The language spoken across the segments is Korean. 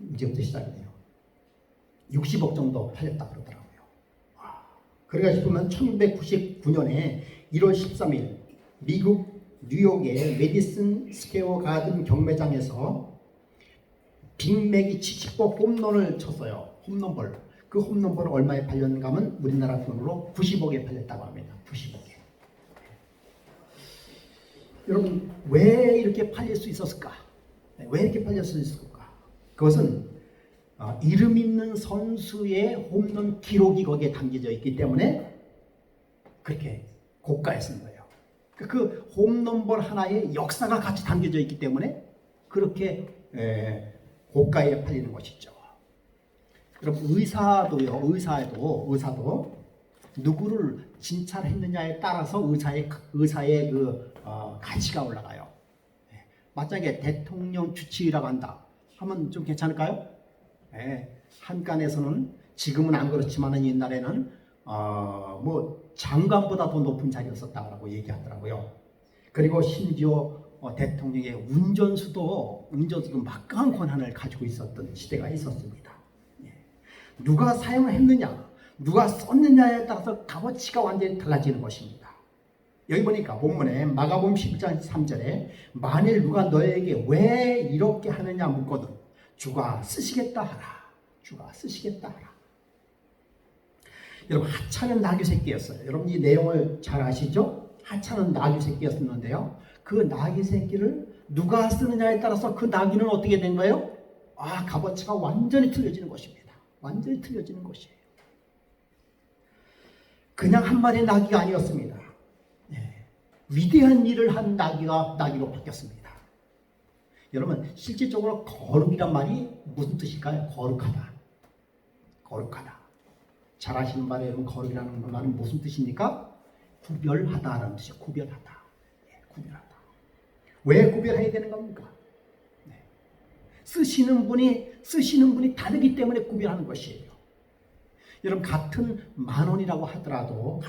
이제부터 시작이네요. 60억 정도 팔렸다 그러더라고요. 그래가지고 보면 1999년에 1월 13일 미국 뉴욕의 메디슨 스퀘어 가든 경매장에서 빅맥이 70번 홈런을 쳤어요. 홈런볼. 그 홈런볼은 얼마에 팔렸는가 하면 우리나라 돈으로 90억에 팔렸다고 합니다. 90억에. 여러분 왜 이렇게 팔릴 수 있었을까? 왜 이렇게 팔릴 수 있었을까? 그것은 이름 있는 선수의 홈런 기록이 거기에 담겨져 있기 때문에 그렇게 고가에 쓴 거예요. 그 홈런볼 하나에 역사가 같이 담겨져 있기 때문에 그렇게 고가에 팔리는 것이죠. 여러분 의사도 누구를 진찰했느냐에 따라서 의사의 그 가치가 올라가요. 만약에 대통령 주치의라고 한다 하면 좀 괜찮을까요? 한간에서는 지금은 안 그렇지만 옛날에는 뭐 장관보다 더 높은 자리였었다고 얘기하더라고요. 그리고 심지어 대통령의 운전수도 막강한 권한을 가지고 있었던 시대가 있었습니다. 누가 사용을 했느냐, 누가 썼느냐에 따라서 값어치가 완전히 달라지는 것입니다. 여기 보니까 본문에 마가복음 11장 3절에 만일 누가 너에게 왜 이렇게 하느냐 묻거든 주가 쓰시겠다 하라. 주가 쓰시겠다 하라. 여러분 하찮은 나귀 새끼였어요. 여러분 이 내용을 잘 아시죠? 하찮은 나귀 새끼였었는데요. 그 나귀 새끼를 누가 쓰느냐에 따라서 그 나귀는 어떻게 된 거예요? 값어치가 완전히 틀려지는 것입니다. 완전히 틀려지는 것이에요. 그냥 한 마리의 나귀가 아니었습니다. 위대한 일을 한 나귀로 바뀌었습니다. 여러분 실질적으로 거룩이란 말이 무슨 뜻일까요? 거룩하다. 거룩하다. 잘 아시는 바로 여러분 거룩이라는 말은 무슨 뜻입니까? 구별하다라는 뜻이에요. 구별하다. 구별하다. 왜 구별해야 되는 겁니까? 쓰시는 분이 다르기 때문에 구별하는 것이에요. 여러분 같은 만 원이라고 하더라도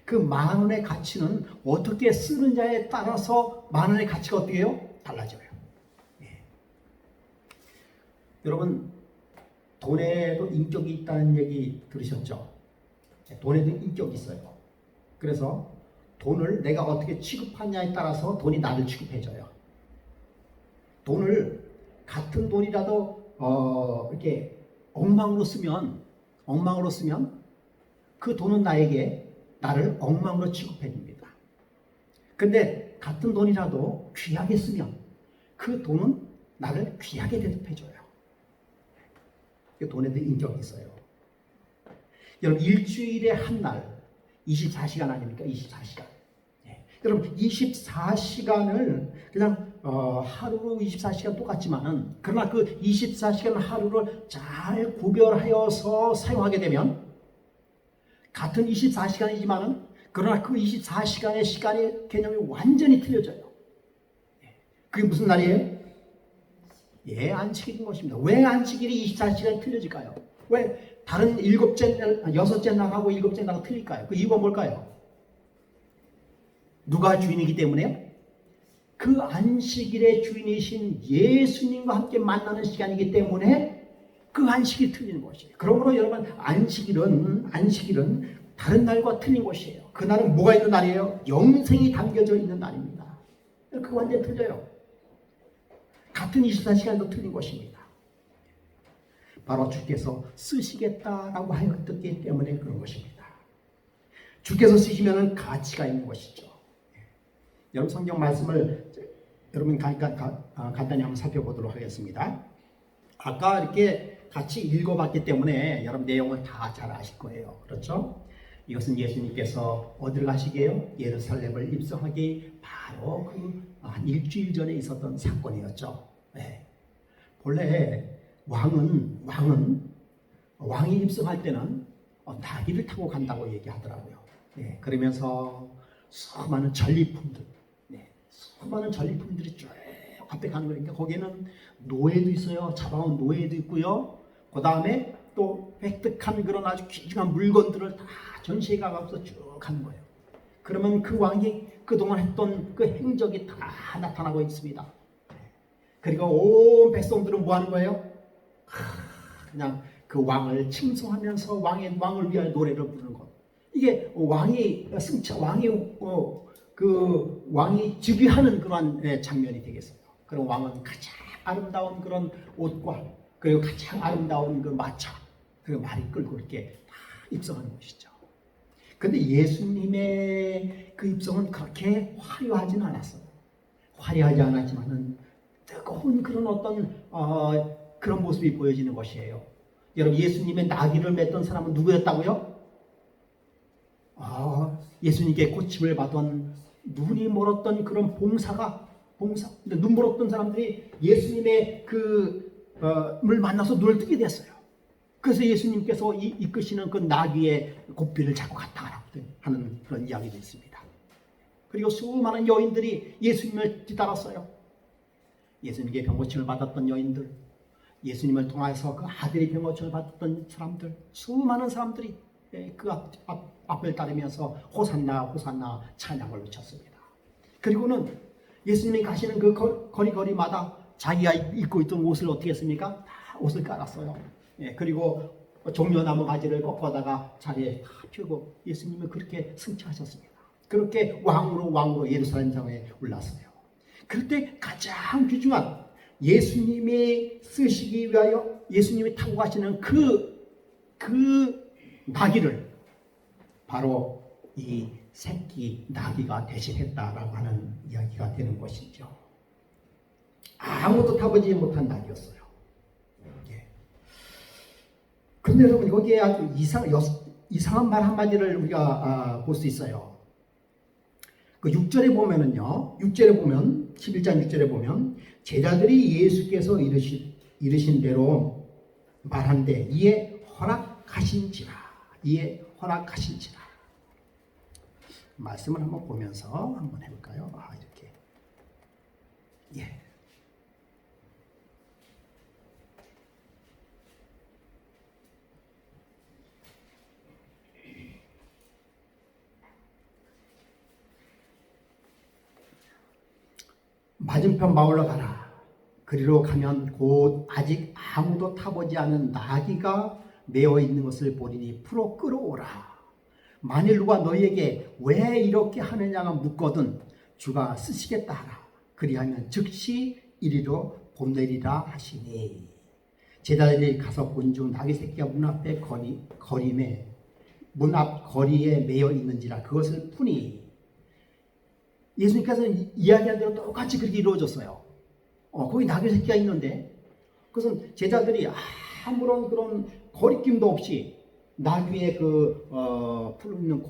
그 만 원의 가치는 어떻게 쓰느냐에 따라서 만 원의 가치가 어떻게 해요? 달라져요. 여러분 돈에도 인격이 있다는 얘기 들으셨죠? 돈에도 인격이 있어요. 그래서 돈을 내가 어떻게 취급하냐에 따라서 돈이 나를 취급해줘요. 돈을 같은 돈이라도 이렇게 엉망으로 쓰면 그 돈은 나를 엉망으로 취급해 줍니다. 근데 같은 돈이라도 귀하게 쓰면 그 돈은 나를 귀하게 대접해 줘요. 돈에도 인격이 있어요. 여러분 일주일에 한 날 24시간 아닙니까? 24시간. 여러분 24시간을 그냥 하루로 24시간 똑같지만은 그러나 그 24시간 하루를 잘 구별하여서 사용하게 되면 같은 24시간이지만은 그러나 그 24시간의 시간의 개념이 완전히 틀려져요. 그게 무슨 날이에요? 안식일인 것입니다. 왜 안식일이 24시간이 틀려질까요? 왜 다른 여섯째 날하고 일곱째 날하고 틀릴까요? 그 이유가 뭘까요? 누가 주인이기 때문에요? 그 안식일의 주인이신 예수님과 함께 만나는 시간이기 때문에 그 안식일이 틀리는 것이에요. 그러므로 여러분 안식일은 다른 날과 틀린 것이에요. 그날은 뭐가 있는 날이에요? 영생이 담겨져 있는 날입니다. 그거 완전히 틀려요. 같은 24시간도 틀린 것입니다. 바로 주께서 쓰시겠다라고 하였기 때문에 그런 것입니다. 주께서 쓰시면 가치가 있는 것이죠. 여러분 성경 말씀을 여러분 간단히 한번 살펴보도록 하겠습니다. 아까 이렇게 같이 읽어봤기 때문에 여러분 내용을 다 잘 아실 거예요. 그렇죠? 이것은 예수님께서 어디를 가시게요? 예루살렘을 입성하기 바로 한 일주일 전에 있었던 사건이었죠. 본래 왕이 입성할 때는 나귀를 타고 간다고 얘기하더라고요. 그러면서 수많은 전리품들이 쭉 앞에 가는 거니까 거기에는 노예도 있어요. 잡아온 노예도 있고요. 그 다음에 또 획득한 그런 아주 귀중한 물건들을 다 전시해 가면서 쭉 가는 거예요. 그러면 그 왕이 그동안 했던 그 행적이 다 나타나고 있습니다. 그리고 온 백성들은 뭐 하는 거예요? 그냥 그 왕을 칭송하면서 왕을 위하여 노래를 부르는 것. 이게 왕이 왕이 즉위하는 그런 장면이 되겠어요. 그럼 왕은 가장 아름다운 그런 옷과 그리고 가장 아름다운 그 마차 그리고 말이 끌고 이렇게 다 입성하는 것이죠. 근데 예수님의 그 입성은 그렇게 화려하진 않았어요. 화려하지 않았지만은 뜨거운 그런 어떤 그런 모습이 보여지는 것이에요. 여러분, 예수님의 나귀를 맸던 사람은 누구였다고요? 예수님께 고침을 받은 눈이 멀었던 그런 봉사. 눈 멀었던 사람들이 예수님의 물 만나서 눈을 뜨게 됐어요. 그래서 예수님께서 이끄시는 그 나귀의 곱비를 잡고 갔다 가라고 하는 그런 이야기도 있습니다. 그리고 수많은 여인들이 예수님을 뒤따랐어요. 예수님께 병고침을 받았던 여인들, 예수님을 통해서 그 아들이 병고침을 받았던 사람들, 수많은 사람들이 그 앞을 따르면서 호산나 호산나 찬양을 외쳤습니다. 그리고는 예수님이 가시는 그 거리마다 자기가 입고 있던 옷을 어떻게 했습니까? 다 옷을 깔았어요. 그리고 종려나무 가지를 꺾어다가 자리에 다 펴고 예수님은 그렇게 승차하셨습니다. 그렇게 왕으로 예루살렘 성에 올랐어요. 그때 가장 귀중한 예수님이 쓰시기 위하여 예수님이 타고 가시는 그 나귀를 바로 이 새끼 나귀가 대신했다라고 하는 이야기가 되는 것이죠. 아무도 타보지 못한 나귀였어요. 그런데 여러분, 거기에 아주 이상한 말 한마디를 우리가 볼 수 있어요. 그 6절에 보면은요, 11장 6절에 보면 제자들이 예수께서 이르신 대로 말한데 이에 허락하신지라. 말씀을 한번 보면서 한번 해볼까요? 이렇게. 맞은편 마을로 가라. 그리로 가면 곧 아직 아무도 타보지 않은 나귀가 메어 있는 것을 보리니 풀어 끌어오라. 만일 누가 너희에게 왜 이렇게 하느냐가 묻거든 주가 쓰시겠다 하라. 그리하면 즉시 이리로 보내리라 하시니. 제자들이 가서 본중 나귀 새끼가 문 앞에 문 앞 거리에 메어 있는지라 그것을 푸니. 예수님께서는 이야기한 대로 똑같이 그렇게 이루어졌어요. 거기 나귀 새끼가 있는데 그것은 제자들이 아무런 그런 거리낌도 없이 나귀의 풀는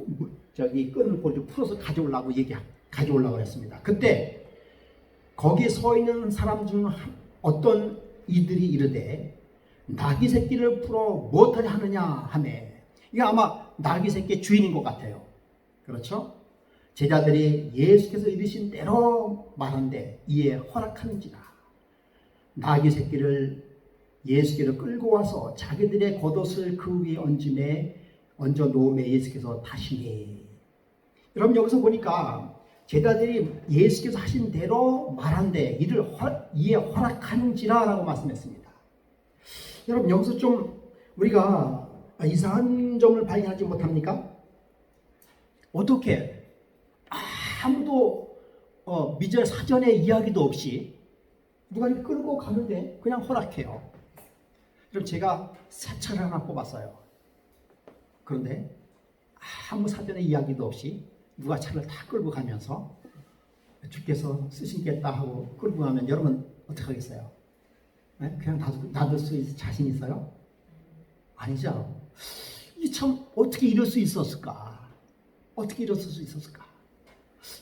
끈을 고리를 풀어서 가져오려고 했습니다. 그때 거기에 서 있는 사람 중 어떤 이들이 이르되 나귀 새끼를 풀어 무엇하려 하느냐 하매. 이게 아마 나귀 새끼의 주인인 것 같아요. 그렇죠? 제자들이 예수께서 이르신 대로 말한데 이에 허락하는지라. 나귀 새끼를 예수께로 끌고 와서 자기들의 겉옷을 그 위에 얹어 놓음에 예수께서 타시니. 여러분, 여기서 보니까 제자들이 예수께서 하신 대로 말한데 이에 허락하는지라 라고 말씀했습니다. 여러분, 여기서 좀 우리가 이상한 점을 발견하지 못합니까? 어떻게 아무도 미절 사전에 이야기도 없이 누가 이렇게 끌고 가는데 그냥 허락해요. 그럼 제가 새 차를 하나 뽑았어요. 그런데 아무 사전에 이야기도 없이 누가 차를 다 끌고 가면서 주께서 쓰시겠다 하고 끌고 가면 여러분 어떻게 하겠어요? 그냥 놔둘 수 있을 자신 있어요? 아니죠. 이 참 어떻게 이럴 수 있었을까?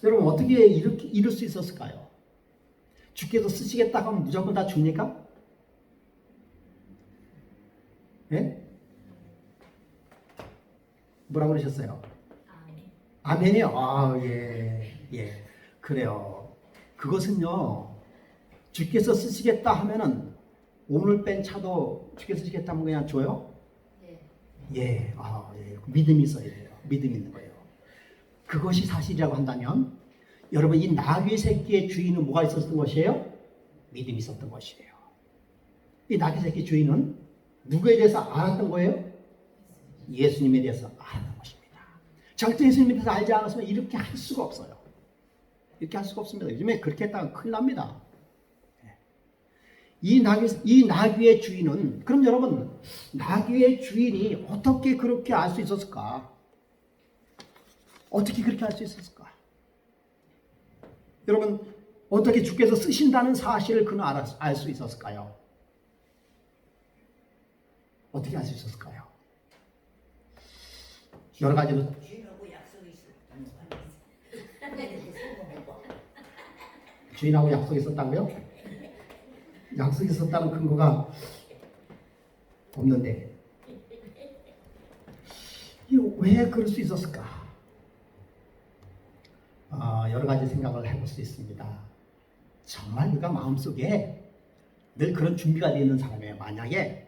여러분, 어떻게 이렇게 이럴 수 있었을까요? 주께서 쓰시겠다 하면 무조건 다 줍니까? 뭐라고 그러셨어요? 아멘이요. 예. 그래요. 그것은요, 주께서 쓰시겠다 하면은 오늘 뺀 차도 주께서 쓰시겠다 하면 그냥 줘요? 예. 믿음이 있어야 돼요. 믿음이 있는 거예요. 그것이 사실이라고 한다면 여러분, 이 나귀 새끼의 주인은 뭐가 있었던 것이에요? 믿음이 있었던 것이에요. 이 나귀 새끼 주인은 누구에 대해서 알았던 거예요? 예수님에 대해서 알았던 것입니다. 절대 예수님에 대해서 알지 않았으면 이렇게 할 수가 없어요. 이렇게 할 수가 없습니다. 요즘에 그렇게 했다가 큰일 납니다. 이 나귀의 주인은, 그럼 여러분, 나귀의 주인이 어떻게 그렇게 알 수 있었을까? 어떻게 그렇게 알 수 있었을까? 여러분, 어떻게 주께서 쓰신다는 사실을 그는 알 수 있었을까요? 어떻게 알 수 있었을까요? 여러 가지로. 주인하고 약속이 있었다고요? 약속이 있었다는 근거가 없는데 왜 그럴 수 있었을까? 여러 가지 생각을 해볼 수 있습니다. 정말 우리가 마음속에 늘 그런 준비가 되어 있는 사람이에요. 만약에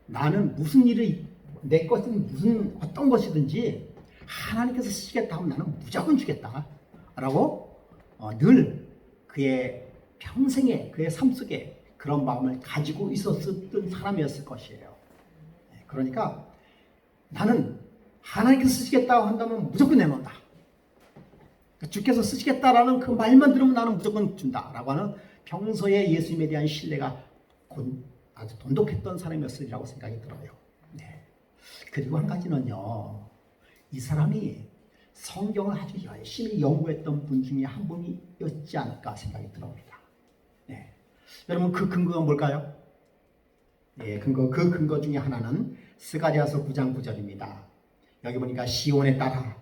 나는 무슨 일을, 내 것은 무슨 어떤 것이든지 하나님께서 쓰시겠다 하면 나는 무조건 주겠다 라고 늘 그의 평생에, 그의 삶 속에 그런 마음을 가지고 있었던 사람이었을 것이에요. 그러니까 나는 하나님께서 쓰시겠다고 한다면 무조건 내놓는다. 주께서 쓰시겠다라는 그 말만 들으면 나는 무조건 준다라고 하는 평소에 예수님에 대한 신뢰가 아주 돈독했던 사람이었으리라고 생각이 들어요. 네. 그리고 한 가지는요, 이 사람이 성경을 아주 열심히 연구했던 분 중에 한 분이었지 않을까 생각이 들어옵니다. 네. 여러분, 그 근거가 뭘까요? 예, 그 근거 중에 하나는 스가랴서 9장 9절입니다. 여기 보니까 시온에 따라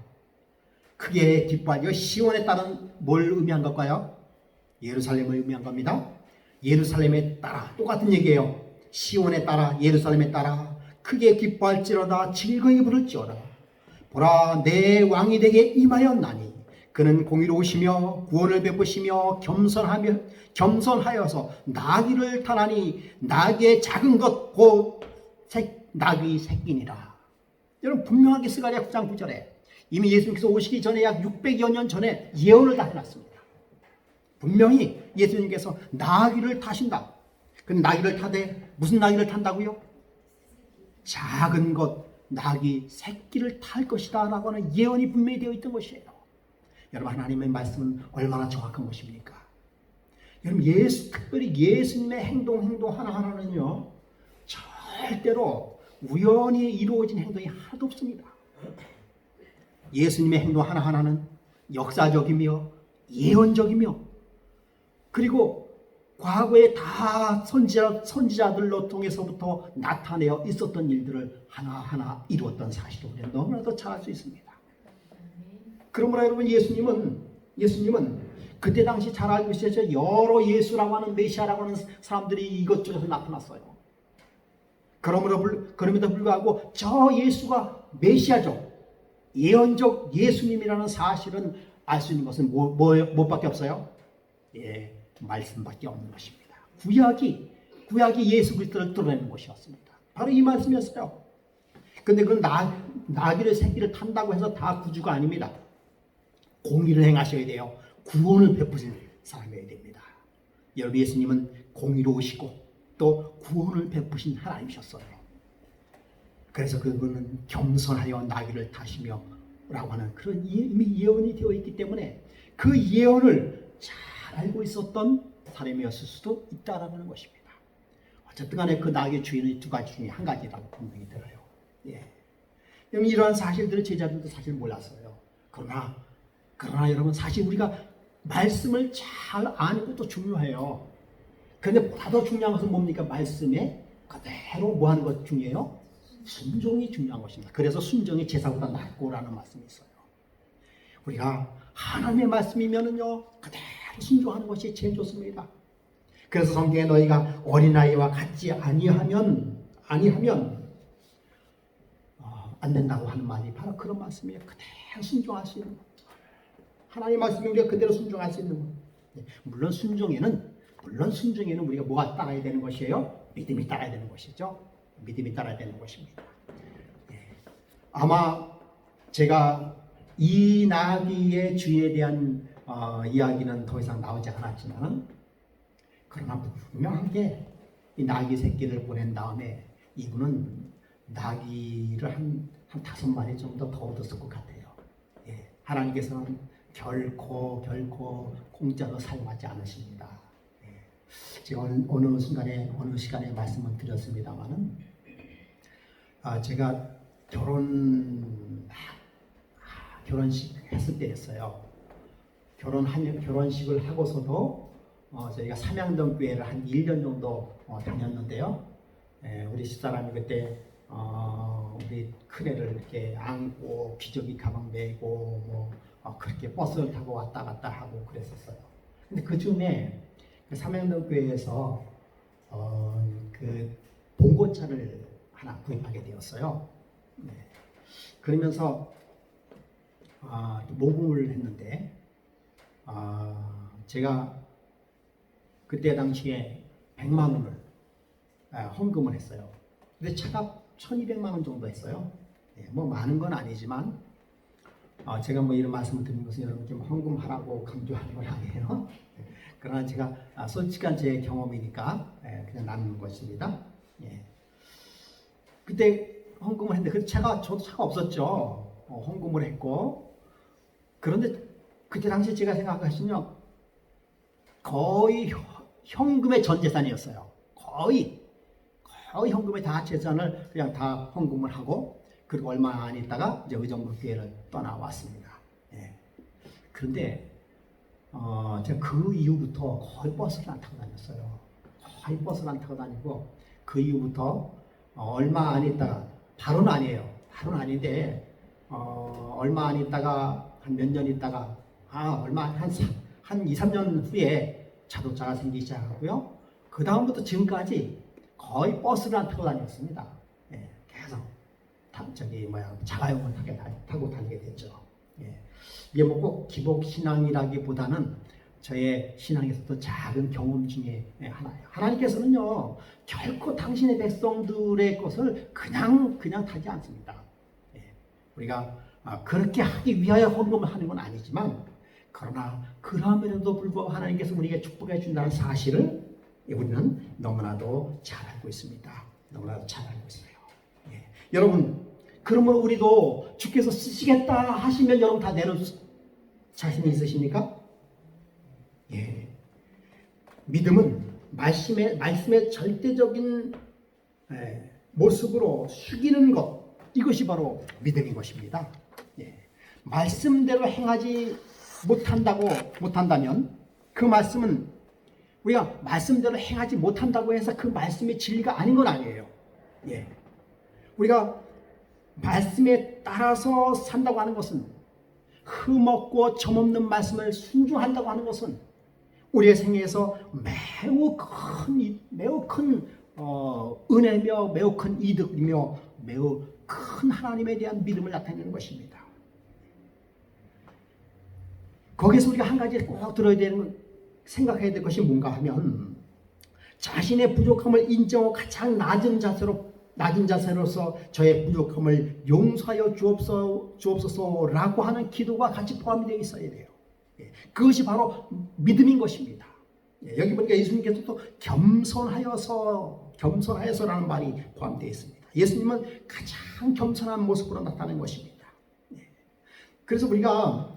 크게 기뻐하여, 시온에 따른 뭘 의미한 걸까요? 예루살렘을 의미한 겁니다. 예루살렘에 따라, 똑같은 얘기예요. 시온에 따라, 예루살렘에 따라 크게 기뻐할지로다, 즐거이 부를지어다. 보라, 내 왕이 되게 임하였나니 그는 공의로우시며 구원을 베푸시며 겸손하여서 나귀를 타나니 나귀의 작은 것 곧 나귀 새끼니라. 여러분, 분명하게 스가랴 9장 9절에 이미 예수님께서 오시기 전에 약 600여 년 전에 예언을 다 해놨습니다. 분명히 예수님께서 나귀를 타신다. 그 나귀를 타되 무슨 나귀를 탄다고요? 작은 것, 나귀 새끼를 탈 것이다 라고 하는 예언이 분명히 되어 있던 것이에요. 여러분, 하나님의 말씀은 얼마나 정확한 것입니까? 여러분, 특별히 예수님의 행동 하나하나는요, 절대로 우연히 이루어진 행동이 하나도 없습니다. 예수님의 행동 하나하나는 역사적이며 예언적이며, 그리고 과거에 다 선지자들로 통해서부터 나타내어 있었던 일들을 하나하나 이루었던 사실을 우리는 너무나도 잘 알 수 있습니다. 그러므로 여러분, 예수님은 그때 당시 잘 알고 있었죠. 여러 예수라고 하는, 메시아라고 하는 사람들이 이것저것에 나타났어요. 그럼에도 불구하고 저 예수가 메시아죠, 예언적 예수님이라는 사실은 알 수 있는 것은 뭐밖에 없어요? 예, 말씀밖에 없는 것입니다. 구약이 예수 그리스도를 드러내는 것이었습니다. 바로 이 말씀이었어요. 근데 그 나귀를 새끼를 탄다고 해서 다 구주가 아닙니다. 공의를 행하셔야 돼요. 구원을 베푸신 사람이어야 됩니다. 여러분, 예수님은 공의로우시고 또 구원을 베푸신 하나님이셨어요. 그래서 그분은 겸손하여 나귀를 타시며 라고 하는 그런 이미 예언이 되어 있기 때문에 그 예언을 잘 알고 있었던 사람이었을 수도 있다라고 하는 것입니다. 어쨌든 간에 그 나귀의 주인은 두 가지 중에 한 가지라고 분명히 들어요. 예. 이러한 사실들을 제자들도 사실 몰랐어요. 그러나 여러분, 사실 우리가 말씀을 잘 아는 것도 중요해요. 그런데 보다 더 중요한 것은 뭡니까? 말씀에 그대로 뭐 하는 것 중요해요? 순종이 중요한 것입니다. 그래서 순종이 제사보다 낫고라는 말씀이 있어요. 우리가 하나님의 말씀이면은요, 그대로 순종하는 것이 제일 좋습니다. 그래서 성경에 너희가 어린아이와 같지 아니하면 안 된다고 하는 말이 바로 그런 말씀이에요. 그대로 순종할 수 있는 것. 하나님의 말씀이 우리가 그대로 순종할 수 있는 것. 물론 순종에는 우리가 뭐가 따라야 되는 것이에요? 믿음이 따라야 되는 것이죠. 믿음이 따라야 되는 것입니다. 아마 제가 이 나귀의 주인에 대한 이야기는 더 이상 나오지 않았지만, 그러나 분명하게 이 나귀 새끼를 보낸 다음에 이분은 나귀를 한 5마리 정도 더 얻었을 것 같아요. 예, 하나님께서는 결코 공짜로 사용하지 않으십니다. 예, 제가 어느 시간에 말씀을 드렸습니다만은 제가 결혼식 했을 때였어요. 결혼식을 하고서도 저희가 삼양동 교회를 한 1년 정도 다녔는데요. 우리 집사람이 그때 우리 큰애를 이렇게 안고 기저귀 가방 메고 그렇게 버스를 타고 왔다 갔다 하고 그랬었어요. 근데 그 중에 그 삼양동 교회에서 그 봉고차를 하나 구입하게 되었어요. 네. 그러면서 모금을 했는데 제가 그때 당시에 100만 원을 헌금을 했어요. 근데 차가 1200만 원 정도 했어요. 네, 뭐 많은 건 아니지만 제가 뭐 이런 말씀을 드리는 것은 여러분께 헌금하라고 강조하는 건 아니에요. 그러나 제가 솔직한 제 경험이니까 그냥 나누는 것입니다. 예. 그때 헌금을 했는데 저도 차가 없었죠. 헌금을 했고 그런데 그때 당시 제가 생각하시면 거의 현금의 전 재산이었어요. 거의 현금의 다 재산을 그냥 다 헌금을 하고 그리고 얼마 안 있다가 이제 의정부교회를 떠나왔습니다. 예. 그런데 제가 그 이후부터 거의 버스를 안 타고 다녔어요. 거의 버스를 안 타고 다니고 그 이후부터 얼마 안 있다가 바로는 아니에요. 바로는 아닌데 얼마 안 있다가 한 몇 년 있다가 한 2, 3년 후에 자동차가 생기기 시작하고요. 그 다음부터 지금까지 거의 버스를 안 타고 다녔습니다. 예, 계속 자가용을 타고 다니게 됐죠. 예. 이게 뭐 꼭 기복 신앙이라기보다는 저의 신앙에서도 작은 경험 중에 하나예요. 하나님께서는요 결코 당신의 백성들의 것을 그냥 타지 않습니다. 예. 우리가 그렇게 하기 위하여 헌금을 하는 건 아니지만 그러나 그럼에도 불구하고 하나님께서 우리에게 축복해 준다는 사실을 우리는 너무나도 잘 알고 있습니다. 너무나도 잘 알고 있어요. 예. 여러분 그러므로 우리도 주께서 쓰시겠다 하시면 여러분 다 내놓을 자신이 있으십니까? 예. 믿음은 말씀의 절대적인 모습으로 숙이는 것, 이것이 바로 믿음인 것입니다. 예. 말씀대로 행하지 못한다면 그 말씀은 우리가 말씀대로 행하지 못한다고 해서 그 말씀이 진리가 아닌 건 아니에요. 예. 우리가 말씀에 따라서 산다고 하는 것은 흠없고 점없는 말씀을 순종한다고 하는 것은 우리의 생애에서 매우 큰 은혜며 매우 큰 이득이며 매우 큰 하나님에 대한 믿음을 나타내는 것입니다. 거기서 우리가 한 가지 꼭 생각해야 될 것이 뭔가 하면 자신의 부족함을 인정하고 가장 낮은 자세로서 저의 부족함을 용서하여 주옵소서라고 하는 기도가 같이 포함이 되어 있어야 돼요. 그것이 바로 믿음인 것입니다. 여기 보니까 예수님께서 또 겸손하여서라는 말이 포함되어 있습니다. 예수님은 가장 겸손한 모습으로 나타낸 것입니다. 그래서 우리가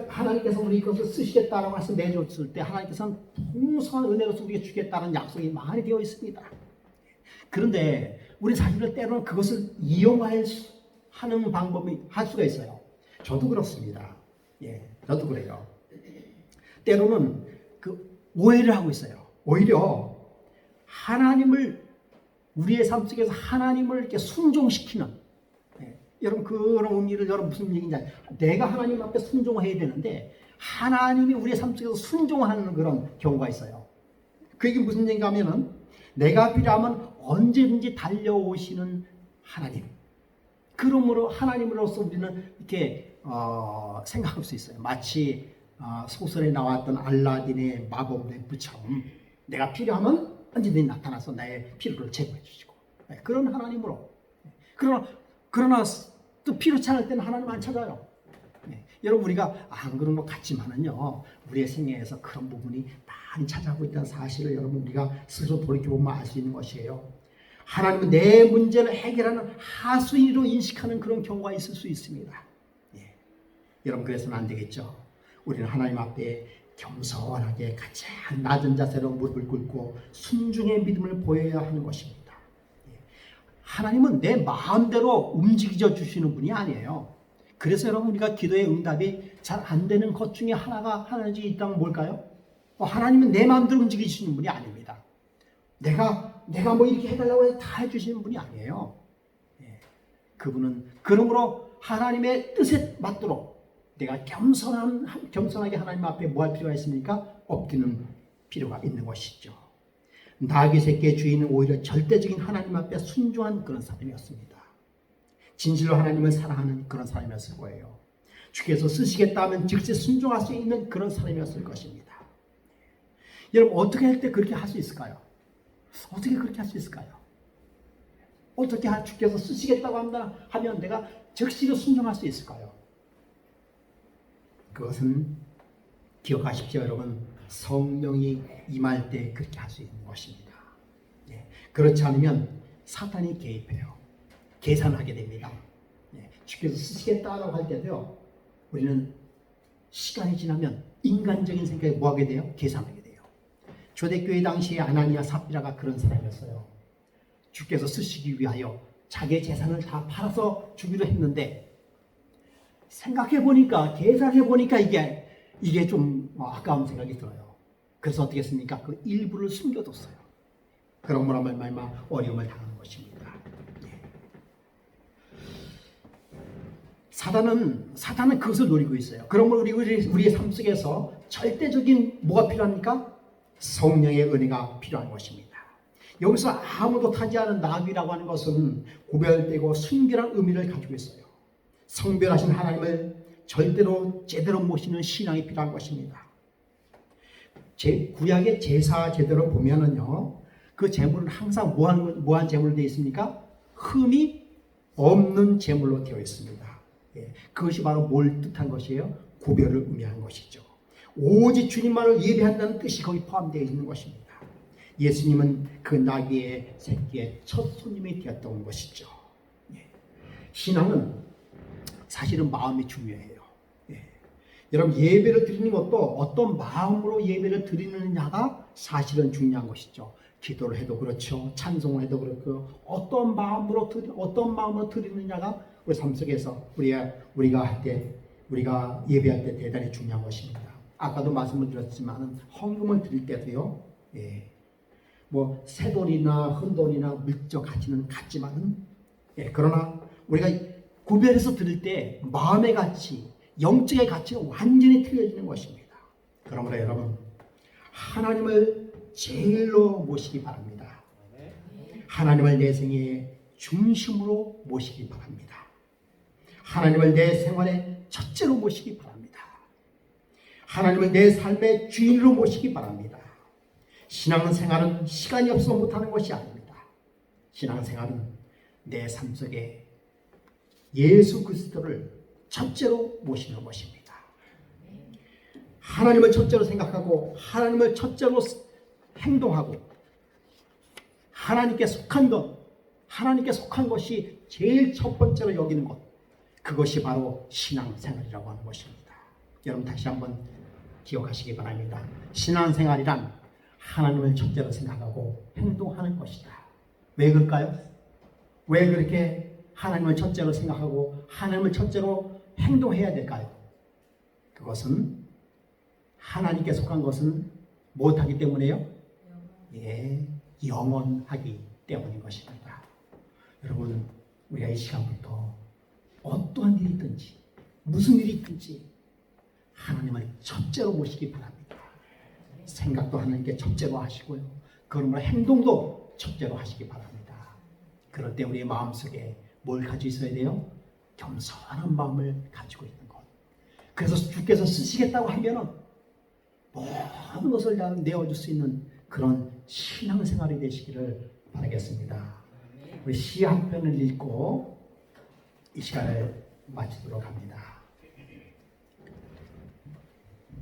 하나님께서 우리 것을 쓰시겠다라고 말씀 내줬을 때 하나님께서는 풍성한 은혜로서 우리에게 주겠다는 약속이 많이 되어 있습니다. 그런데 우리 사실은 때로는 그것을 이용하는 방법이 할 수가 있어요. 저도 그렇습니다. 예, 저도 그래요. 때로는 그 오해를 하고 있어요. 오히려 우리의 삶 속에서 하나님을 이렇게 순종시키는, 여러분 그런 의미를 여러분 무슨 얘기인지 내가 하나님 앞에 순종해야 되는데 하나님이 우리의 삶 속에서 순종하는 그런 경우가 있어요. 그게 무슨 얘기인가 하면은 내가 필요하면 언제든지 달려오시는 하나님. 그러므로 하나님으로서 우리는 이렇게 생각할 수 있어요. 마치 소설에 나왔던 알라딘의 마법 램프처럼 내가 필요하면 언제든지 나타나서 나의 필요를 제공해 주시고 그런 하나님으로. 그러나 또 필요치 않을 때는 하나님 안 찾아요. 여러분 우리가 안 그런 것 같지만은요 우리의 생애에서 그런 부분이 많이 차지하고 있다는 사실을 여러분 우리가 스스로 돌이켜보면 알 수 있는 것이에요. 하나님은 내 문제를 해결하는 하수인으로 인식하는 그런 경우가 있을 수 있습니다. 예. 여러분 그래서는 안 되겠죠. 우리는 하나님 앞에 겸손하게 가장 낮은 자세로 무릎을 꿇고 순종의 믿음을 보여야 하는 것입니다. 예. 하나님은 내 마음대로 움직여 주시는 분이 아니에요. 그래서 여러분 우리가 기도의 응답이 잘 안 되는 것 중에 하나씩 있다면 뭘까요? 하나님은 내 마음대로 움직이시는 분이 아닙니다. 내가 뭐 이렇게 해달라고 해서 다 해주시는 분이 아니에요. 예. 그분은 그러므로 하나님의 뜻에 맞도록 내가 겸손하게 하나님 앞에 뭐 할 필요가 있습니까? 엎드리는 필요가 있는 것이죠. 나귀 새끼의 주인은 오히려 절대적인 하나님 앞에 순종한 그런 사람이었습니다. 진실로 하나님을 사랑하는 그런 사람이었을 거예요. 주께서 쓰시겠다 하면 즉시 순종할 수 있는 그런 사람이었을 것입니다. 여러분 어떻게 할 때 그렇게 할 수 있을까요? 어떻게 그렇게 할 수 있을까요? 어떻게 주께서 쓰시겠다고 하면 내가 즉시로 순종할 수 있을까요? 그것은 기억하십시오 여러분. 성령이 임할 때 그렇게 할 수 있는 것입니다. 예. 그렇지 않으면 사탄이 개입해요. 계산하게 됩니다. 예. 주께서 쓰시겠다고 할 때도요. 우리는 시간이 지나면 인간적인 생각에 뭐 하게 돼요? 계산하게 돼요. 초대교회 당시에 아나니아 삽비라가 그런 사람이었어요. 주께서 쓰시기 위하여 자기의 재산을 다 팔아서 주기로 했는데 생각해보니까 계산해보니까 이게 좀 아까운 생각이 들어요. 그래서 어떻게 했습니까? 그 일부를 숨겨뒀어요. 그러므로 말미암아 어려움을 당하는 것입니다. 예. 사단은 그것을 노리고 있어요. 그러므로 우리의 삶 속에서 절대적인 뭐가 필요합니까? 성령의 은혜가 필요한 것입니다. 여기서 아무도 타지 않은 나귀라고 하는 것은 구별되고 순결한 의미를 가지고 있어요. 성별하신 하나님을 절대로 제대로 모시는 신앙이 필요한 것입니다. 구약의 제사 제대로 보면은요, 그 제물은 항상 뭐한 제물로 되어 있습니까? 흠이 없는 제물로 되어 있습니다. 예, 그것이 바로 뭘 뜻한 것이에요? 구별을 의미하는 것이죠. 오직 주님만을 예배한다는 뜻이 거기 포함되어 있는 것입니다. 예수님은 그 나귀의 새끼의 첫 손님이 되었던 것이죠. 예. 신앙은 사실은 마음이 중요해요. 예. 여러분 예배를 드리는 것도 어떤 마음으로 예배를 드리느냐가 사실은 중요한 것이죠. 기도를 해도 그렇죠. 찬송을 해도 그렇고 어떤 마음으로 드리느냐가 우리 삶 속에서 우리가 예배할 때 대단히 중요한 것입니다. 아까도 말씀을 드렸지만 헌금을 드릴 때도요. 예. 뭐 새돈이나 흠돈이나 물적 가치는 같지만은 예. 그러나 우리가 구별해서 드릴 때 마음의 가치, 영적의 가치가 완전히 틀려지는 것입니다. 그러므로 여러분 하나님을 제일로 모시기 바랍니다. 하나님을 내 생애의 중심으로 모시기 바랍니다. 하나님을 내 생활의 첫째로 모시기 바랍니다. 하나님을 내 삶의 주인으로 모시기 바랍니다. 신앙생활은 시간이 없어 못하는 것이 아닙니다. 신앙생활은 내 삶 속에 예수 그리스도를 첫째로 모시는 것입니다. 하나님을 첫째로 생각하고 하나님을 첫째로 행동하고 하나님께 속한 것이 제일 첫 번째로 여기는 것, 그것이 바로 신앙생활이라고 하는 것입니다. 여러분 다시 한번 기억하시기 바랍니다. 신앙생활이란 하나님을 첫째로 생각하고 행동하는 것이다. 왜 그럴까요? 왜 그렇게 하나님을 첫째로 생각하고 하나님을 첫째로 행동해야 될까요? 그것은 하나님께 속한 것은 못하기 때문에요? 예, 영원하기 때문인 것입니다. 여러분 우리가 이 시간부터 어떠한 일이 있든지 무슨 일이 있든지 하나님을 첫째로 모시기 바랍니다. 생각도 하나님께 첫째로 하시고요. 그러므로 행동도 첫째로 하시기 바랍니다. 그럴 때 우리의 마음속에 뭘 가지고 있어야 돼요? 겸손한 마음을 가지고 있는 것. 그래서 주께서 쓰시겠다고 하면은 모든 것을 다 내어줄 수 있는 그런 신앙생활이 되시기를 바라겠습니다. 우리 시 한 편을 읽고 이 시간을 마치도록 합니다.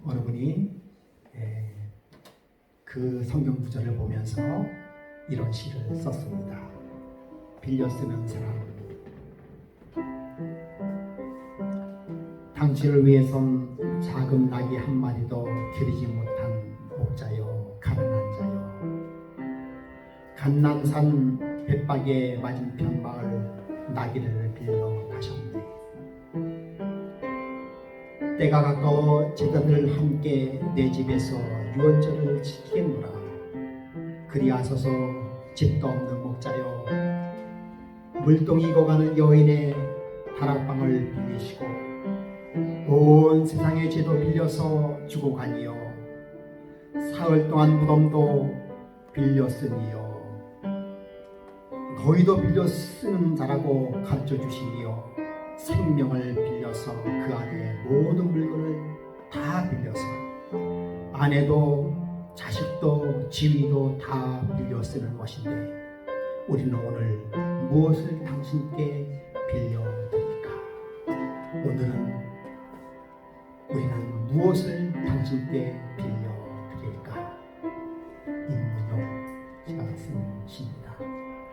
어느 분이 그 성경 구절을 보면서 이런 시를 썼습니다. 빌려 쓰는 사람. 당신을 위해선 작은 낙이 한 마리도 기르지 못한 목자여, 가난한 자여. 간난산 벳박의 맞은편 마을 나귀를 빌려 가셨네. 때가 가까워 제자들 함께 내 집에서 유언절을 지키겠노라. 그리하소서 집도 없는 목자여, 물동이 익어가는 여인의 다락방을 빌리시고 온 세상의 죄도 빌려서 주고 가니요, 사흘 동안 무덤도 빌렸으니요, 너희도 빌려 쓰는 자라고 가르쳐 주시니요, 생명을 빌려서 그 안에 모든 물건을 다 빌려서 아내도 자식도 지위도 다 빌려 쓰는 것인데 우리는 오늘 무엇을 당신께 빌려드릴까? 오늘은 우리는 무엇을 당신께 빌려드릴까? 임문용 씨가 쓴 시입니다.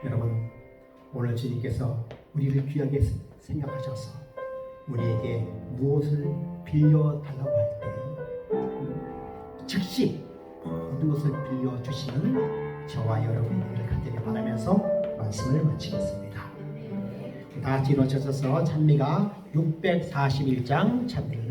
여러분, 오늘 주님께서 우리를 귀하게 생각하셔서 우리에게 무엇을 빌려달라고 할 때 즉시 모든 것을 빌려주시는 저와 여러분이 되기를 간절히 바라면서 말씀을 마치겠습니다. 다 같이 일어서셔서 찬미가 641장 찬미를